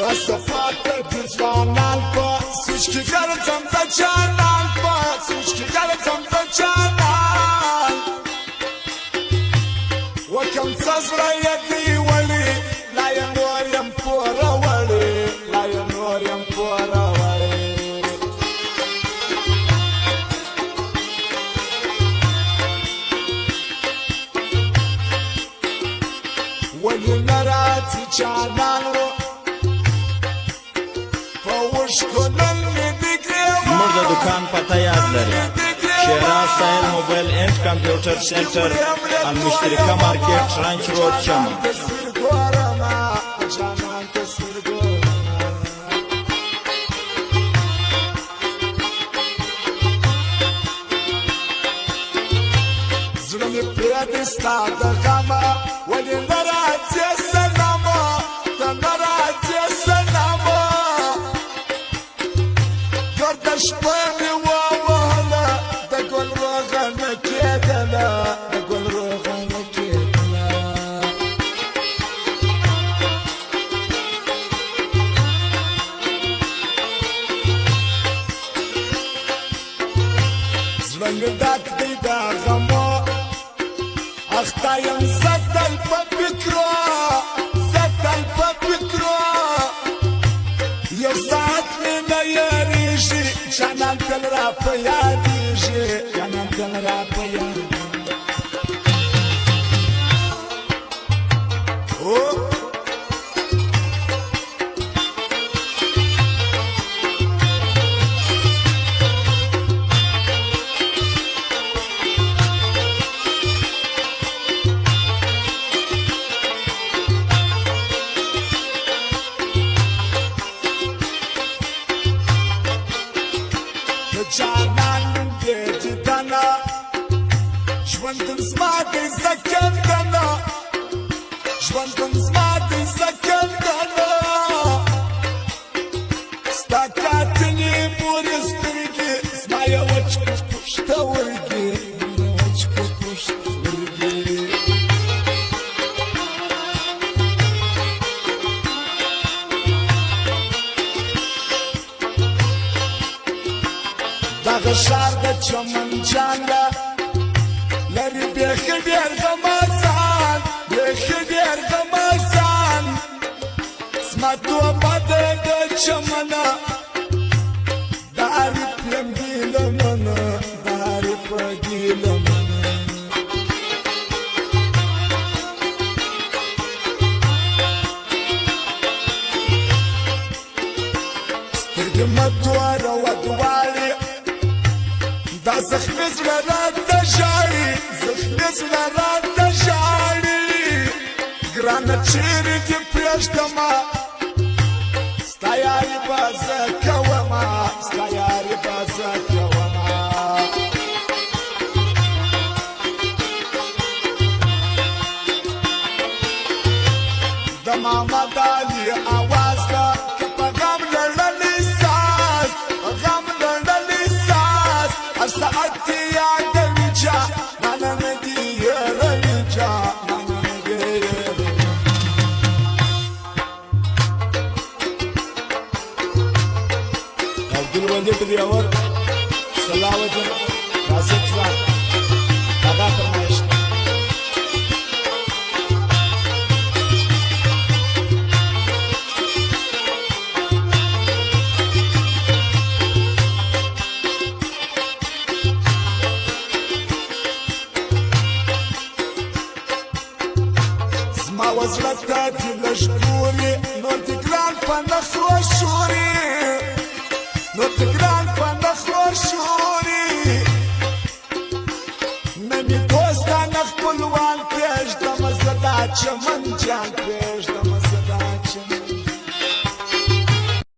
رسفات تزوانان په سوچ کې ګرځم د جانان په سوچ کې ګرځم د جانان وکم څزړه یې وړي لا یې نور یم پوره وړي لا یې نور یم پوره وړي ولې نه راځي جانان زموږ د دکان پته یاد لري شیراز سایل موبایل اینڈ کمپیوټر سنټر المشترکه مارکیټ رانچ روډ شمال زړه مې پرې دی ستا د غمه ولې نه راځې سلامه ته نه راځې سلامه ګرد شپه مې ووهله د ګل روغه نه کېدله د ګل روغه نه کېدله زړه مې ډک دی د غمو اخته یم زه تل په فکرو زه تل په فکرو یو ساعت مې نه یارېږي جانان تل را په یادېږي جانان تل را په یادېږي جانان دې دیدنه ژوندون زما دې زکندنه ژوندون زما دې زکندنه ستا کاتنې پورې سترګې زما یې وچ پښتورګې وچ پښتورګې دغه ښار د چمن جانګه لري بیخي ډېر غمازان بیخي ډېر غمازان زما توبه دی د چمنه د عارف یم ګیلمنه د عارف ګیلمنه سترګې مه توروه دواړې دا زخمي زړه راته ژاړي زخمي زړه راته ژاړي ګرانه چیرې دې پرېږدمه ستا یاري به زه کومه ستا یاري به زه کومه د محمد علي اواز ده که په غم لړلې ساز غم لړلې ساز هر ساعت یې یادوي جا مانا مې دې هېروي جا مانا مې دې هېروي عبدالولي ډریور صلاحالدین راشد ځوان دغه فرمایش ده زما وزړه ته دې لږ ګورې نور دې ګران په نخرو شورې نور دې ګران په نخرو شورې نه مې دوستانه خپلوان پرېږدمه زه دا چمن جان